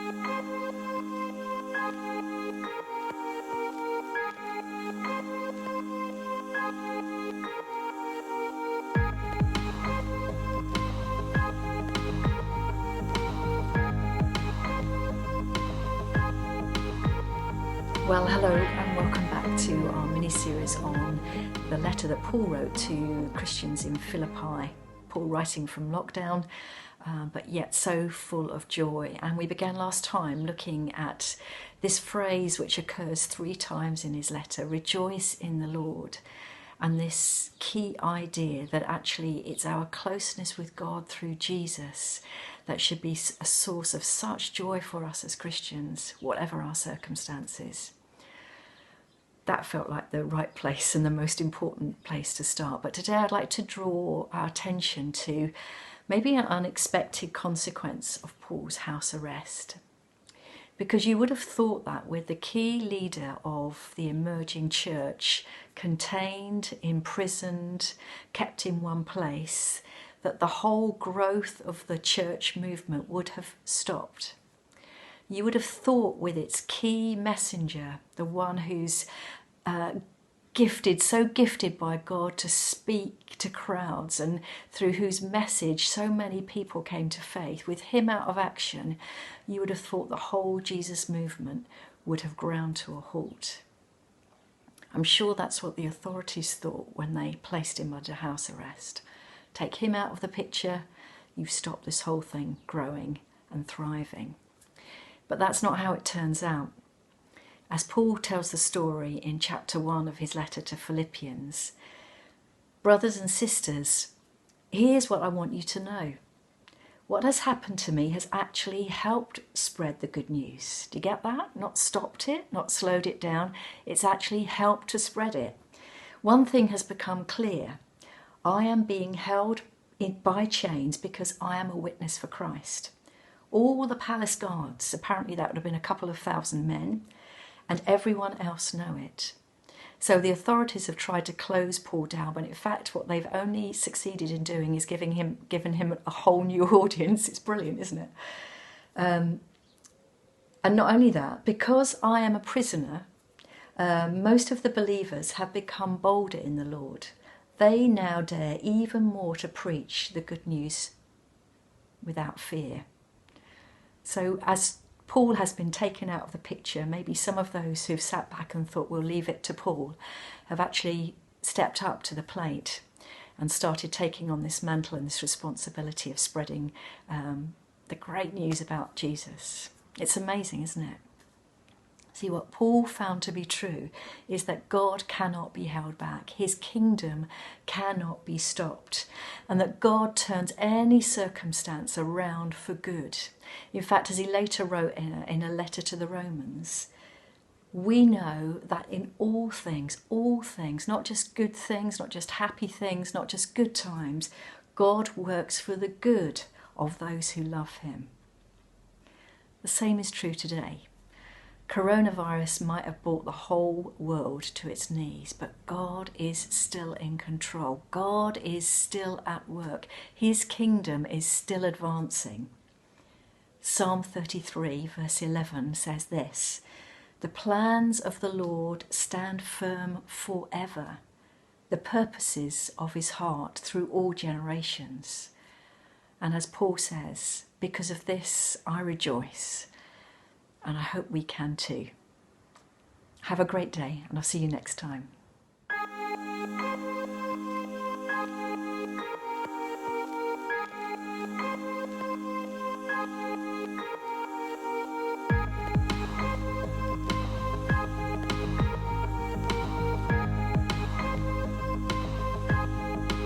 Well, hello and welcome back to our mini-series on the letter that Paul wrote to Christians in Philippi. Paul writing from lockdown, but yet so full of joy. And we began last time looking at this phrase which occurs 3 times in his letter, rejoice in the Lord. And this key idea that actually it's our closeness with God through Jesus that should be a source of such joy for us as Christians, whatever our circumstances. That felt like the right place and the most important place to start. But today I'd like to draw our attention to maybe an unexpected consequence of Paul's house arrest. Because you would have thought that with the key leader of the emerging church contained, imprisoned, kept in one place, that the whole growth of the church movement would have stopped. You would have thought with its key messenger, the one who's so gifted by God to speak to crowds and through whose message so many people came to faith, with him out of action, you would have thought the whole Jesus movement would have ground to a halt. I'm sure that's what the authorities thought when they placed him under house arrest. Take him out of the picture, you've stopped this whole thing growing and thriving. But that's not how it turns out. As Paul tells the story in chapter 1 of his letter to Philippians, brothers and sisters, here's what I want you to know. What has happened to me has actually helped spread the good news. Do you get that? Not stopped it, not slowed it down. It's actually helped to spread it. One thing has become clear. I am being held by chains because I am a witness for Christ. All the palace guards, apparently that would have been a couple of thousand men, and everyone else know it. So the authorities have tried to close Paul down, but in fact what they've only succeeded in doing is given him a whole new audience. It's brilliant, isn't it? And not only that, because I am a prisoner, most of the believers have become bolder in the Lord. They now dare even more to preach the good news without fear. So as Paul has been taken out of the picture, maybe some of those who've sat back and thought we'll leave it to Paul have actually stepped up to the plate and started taking on this mantle and this responsibility of spreading the great news about Jesus. It's amazing, isn't it? See, what Paul found to be true is that God cannot be held back. His kingdom cannot be stopped. And that God turns any circumstance around for good. In fact, as he later wrote in a letter to the Romans, we know that in all things, not just good things, not just happy things, not just good times, God works for the good of those who love him. The same is true today. Coronavirus might have brought the whole world to its knees, but God is still in control. God is still at work. His kingdom is still advancing. Psalm 33 verse 11 says this, "The plans of the Lord stand firm forever, the purposes of his heart through all generations." And as Paul says, because of this I rejoice. And I hope we can too. Have a great day, and I'll see you next time.